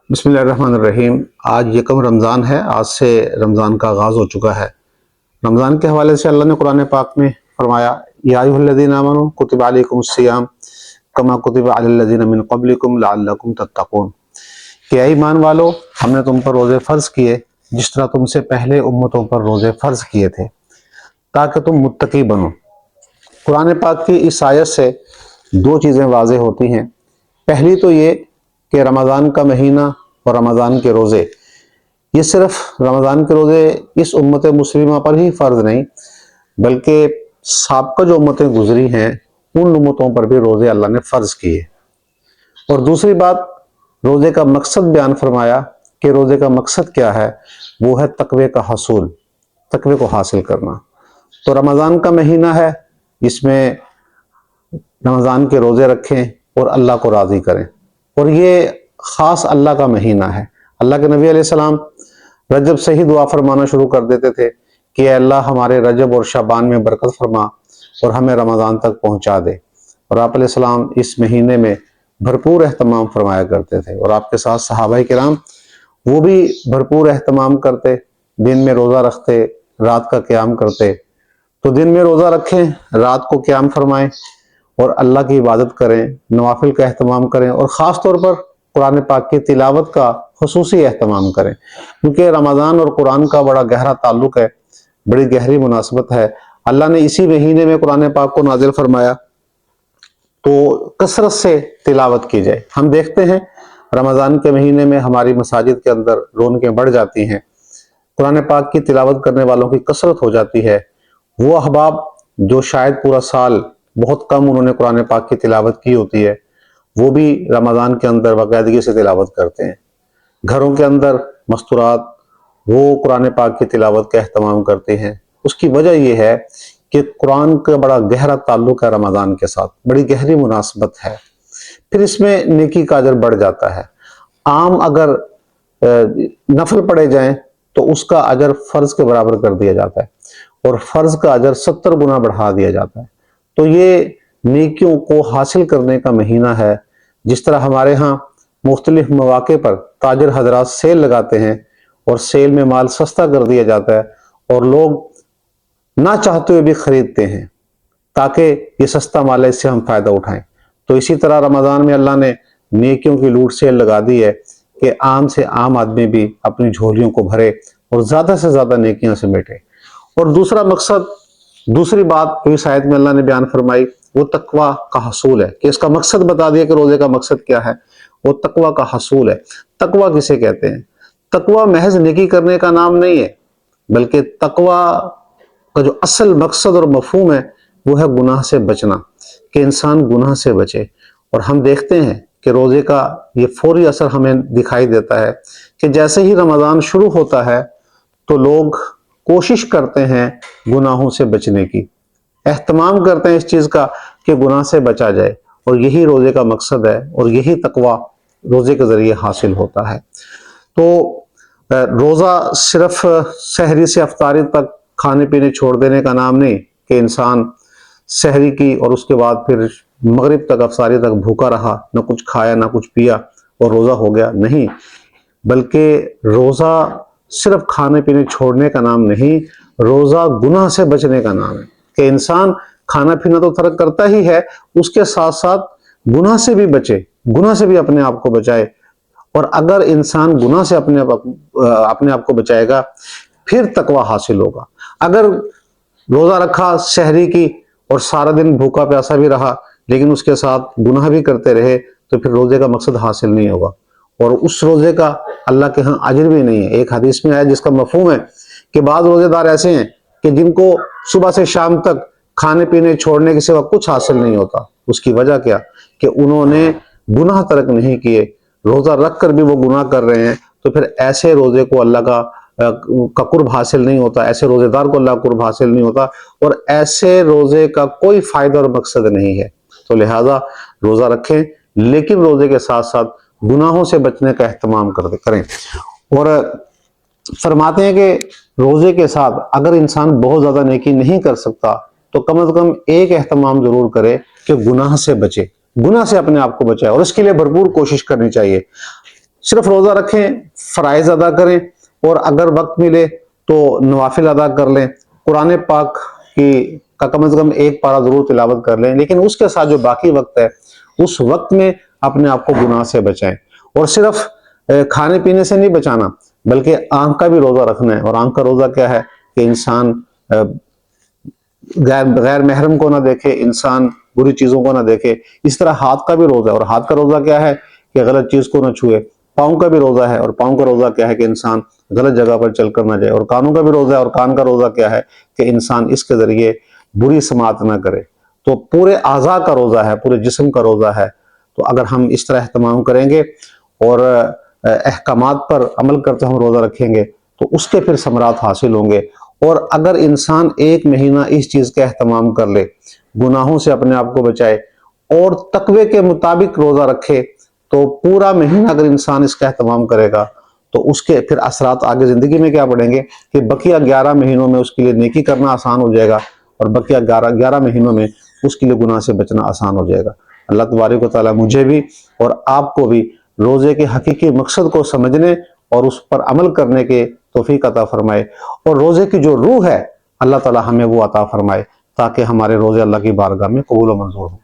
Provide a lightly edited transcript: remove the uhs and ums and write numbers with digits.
بسم اللہ الرحمن الرحیم۔ آج یکم رمضان ہے، آج سے رمضان کا آغاز ہو چکا ہے۔ رمضان کے حوالے سے اللہ نے قرآن پاک میں فرمایا، یا ایھا الذین آمنوا کتب علیکم الصیام کما کتب علی الذین من قبلکم لعلکم تتقون، کہ اے ایمان والو، ہم نے تم پر روزے فرض کیے جس طرح تم سے پہلے امتوں پر روزے فرض کیے تھے تاکہ تم متقی بنو۔ قرآن پاک کی اس آیت سے دو چیزیں واضح ہوتی ہیں۔ پہلی تو یہ کہ رمضان کا مہینہ اور رمضان کے روزے، یہ صرف رمضان کے روزے اس امت مسلمہ پر ہی فرض نہیں، بلکہ سابقہ جو امتیں گزری ہیں ان امتوں پر بھی روزے اللہ نے فرض کیے۔ اور دوسری بات، روزے کا مقصد بیان فرمایا کہ روزے کا مقصد کیا ہے، وہ ہے تقوی کا حصول، تقوی کو حاصل کرنا۔ تو رمضان کا مہینہ ہے، اس میں رمضان کے روزے رکھیں اور اللہ کو راضی کریں، اور یہ خاص اللہ کا مہینہ ہے۔ اللہ کے نبی علیہ السلام رجب سے ہی دعا فرمانا شروع کر دیتے تھے کہ اے اللہ ہمارے رجب اور شعبان میں برکت فرما اور ہمیں رمضان تک پہنچا دے۔ اور آپ علیہ السلام اس مہینے میں بھرپور اہتمام فرمایا کرتے تھے، اور آپ کے ساتھ صحابہ کرام وہ بھی بھرپور اہتمام کرتے، دن میں روزہ رکھتے، رات کا قیام کرتے۔ تو دن میں روزہ رکھیں، رات کو قیام فرمائیں اور اللہ کی عبادت کریں، نوافل کا اہتمام کریں، اور خاص طور پر قرآن پاک کی تلاوت کا خصوصی اہتمام کریں، کیونکہ رمضان اور قرآن کا بڑا گہرا تعلق ہے، بڑی گہری مناسبت ہے۔ اللہ نے اسی مہینے میں قرآن پاک کو نازل فرمایا، تو کثرت سے تلاوت کی جائے۔ ہم دیکھتے ہیں رمضان کے مہینے میں ہماری مساجد کے اندر رونقیں بڑھ جاتی ہیں، قرآن پاک کی تلاوت کرنے والوں کی کثرت ہو جاتی ہے۔ وہ احباب جو شاید پورا سال بہت کم انہوں نے قرآن پاک کی تلاوت کی ہوتی ہے، وہ بھی رمضان کے اندر باقاعدگی سے تلاوت کرتے ہیں۔ گھروں کے اندر مستورات وہ قرآن پاک کی تلاوت کا اہتمام کرتے ہیں۔ اس کی وجہ یہ ہے کہ قرآن کا بڑا گہرا تعلق ہے رمضان کے ساتھ، بڑی گہری مناسبت ہے۔ پھر اس میں نیکی کا اجر بڑھ جاتا ہے۔ عام اگر نفل پڑھے جائیں تو اس کا اجر فرض کے برابر کر دیا جاتا ہے، اور فرض کا اجر 70 گنا بڑھا دیا جاتا ہے۔ تو یہ نیکیوں کو حاصل کرنے کا مہینہ ہے۔ جس طرح ہمارے ہاں مختلف مواقع پر تاجر حضرات سیل لگاتے ہیں، اور سیل میں مال سستا کر دیا جاتا ہے، اور لوگ نہ چاہتے ہوئے بھی خریدتے ہیں تاکہ یہ سستا مال ہے، اس سے ہم فائدہ اٹھائیں۔ تو اسی طرح رمضان میں اللہ نے نیکیوں کی لوٹ سیل لگا دی ہے کہ عام سے عام آدمی بھی اپنی جھولیوں کو بھرے اور زیادہ سے زیادہ نیکیاں سمیٹے۔ اور دوسرا مقصد، دوسری بات جو اس آیت میں اللہ نے بیان فرمائی، وہ تقوی کا حصول ہے، کہ اس کا مقصد بتا دیا کہ روزے کا مقصد کیا ہے، وہ تقوی کا حصول ہے۔ تقوی کسے کہتے ہیں؟ تقوی محض نیکی کرنے کا نام نہیں ہے، بلکہ تقوی کا جو اصل مقصد اور مفہوم ہے وہ ہے گناہ سے بچنا، کہ انسان گناہ سے بچے۔ اور ہم دیکھتے ہیں کہ روزے کا یہ فوری اثر ہمیں دکھائی دیتا ہے کہ جیسے ہی رمضان شروع ہوتا ہے تو لوگ کوشش کرتے ہیں گناہوں سے بچنے کی، اہتمام کرتے ہیں اس چیز کا کہ گناہ سے بچا جائے، اور یہی روزے کا مقصد ہے، اور یہی تقوی روزے کے ذریعے حاصل ہوتا ہے۔ تو روزہ صرف سحری سے افطاری تک کھانے پینے چھوڑ دینے کا نام نہیں، کہ انسان سحری کی اور اس کے بعد پھر مغرب تک افطاری تک بھوکا رہا، نہ کچھ کھایا نہ کچھ پیا اور روزہ ہو گیا، نہیں، بلکہ روزہ صرف کھانے پینے چھوڑنے کا نام نہیں، روزہ گناہ سے بچنے کا نام ہے، کہ انسان کھانا پینا تو ترک کرتا ہی ہے، اس کے ساتھ ساتھ گناہ سے بھی بچے، گناہ سے بھی اپنے آپ کو بچائے۔ اور اگر انسان گناہ سے اپنے آپ کو بچائے گا پھر تقوی حاصل ہوگا۔ اگر روزہ رکھا سحری کی اور سارا دن بھوکا پیاسا بھی رہا لیکن اس کے ساتھ گناہ بھی کرتے رہے تو پھر روزے کا مقصد حاصل نہیں ہوگا، اور اس روزے کا اللہ کے ہاں اجر بھی نہیں ہے۔ ایک حدیث میں آیا جس کا مفہوم ہے کہ بعض روزے دار ایسے ہیں کہ جن کو صبح سے شام تک کھانے پینے چھوڑنے کے سوا کچھ حاصل نہیں ہوتا۔ اس کی وجہ کیا؟ کہ انہوں نے گناہ ترک نہیں کیے، روزہ رکھ کر بھی وہ گناہ کر رہے ہیں۔ تو پھر ایسے روزے کو اللہ کا قرب حاصل نہیں ہوتا، ایسے روزے دار کو اللہ کا قرب حاصل نہیں ہوتا، اور ایسے روزے کا کوئی فائدہ اور مقصد نہیں ہے۔ تو لہٰذا روزہ رکھیں، لیکن روزے کے ساتھ ساتھ گناہوں سے بچنے کا اہتمام کریں۔ اور فرماتے ہیں کہ روزے کے ساتھ اگر انسان بہت زیادہ نیکی نہیں کر سکتا تو کم از کم ایک اہتمام ضرور کرے کہ گناہ سے بچے، گناہ سے اپنے آپ کو بچائے، اور اس کے لیے بھرپور کوشش کرنی چاہیے۔ صرف روزہ رکھیں، فرائض ادا کریں، اور اگر وقت ملے تو نوافل ادا کر لیں، قرآن پاک کا کم از کم ایک پارہ ضرور تلاوت کر لیں، لیکن اس کے ساتھ جو باقی وقت ہے اس وقت میں اپنے آپ کو گناہ سے بچائیں۔ اور صرف کھانے پینے سے نہیں بچانا، بلکہ آنکھ کا بھی روزہ رکھنا ہے۔ اور آنکھ کا روزہ کیا ہے کہ انسان غیر محرم کو نہ دیکھے، انسان بری چیزوں کو نہ دیکھے۔ اس طرح ہاتھ کا بھی روزہ ہے، اور ہاتھ کا روزہ کیا ہے کہ غلط چیز کو نہ چھوئے۔ پاؤں کا بھی روزہ ہے، اور پاؤں کا روزہ کیا ہے کہ انسان غلط جگہ پر چل کر نہ جائے۔ اور کانوں کا بھی روزہ ہے، اور کان کا روزہ کیا ہے کہ انسان اس کے ذریعے بری سماعت نہ کرے۔ تو پورے اعضاء کا روزہ ہے، پورے جسم کا روزہ ہے۔ تو اگر ہم اس طرح اہتمام کریں گے اور احکامات پر عمل کرتے ہم روزہ رکھیں گے تو اس کے پھر ثمرات حاصل ہوں گے۔ اور اگر انسان ایک مہینہ اس چیز کا اہتمام کر لے، گناہوں سے اپنے آپ کو بچائے اور تقوی کے مطابق روزہ رکھے، تو پورا مہینہ اگر انسان اس کا اہتمام کرے گا تو اس کے پھر اثرات آگے زندگی میں کیا پڑیں گے کہ بقیہ 11 مہینوں میں اس کے لیے نیکی کرنا آسان ہو جائے گا، اور بقیہ 11 مہینوں میں اس کے لیے گناہ سے بچنا آسان ہو جائے گا۔ اللہ تبارک و تعالیٰ مجھے بھی اور آپ کو بھی روزے کے حقیقی مقصد کو سمجھنے اور اس پر عمل کرنے کے توفیق عطا فرمائے، اور روزے کی جو روح ہے اللہ تعالیٰ ہمیں وہ عطا فرمائے تاکہ ہمارے روزے اللہ کی بارگاہ میں قبول و منظور ہوں۔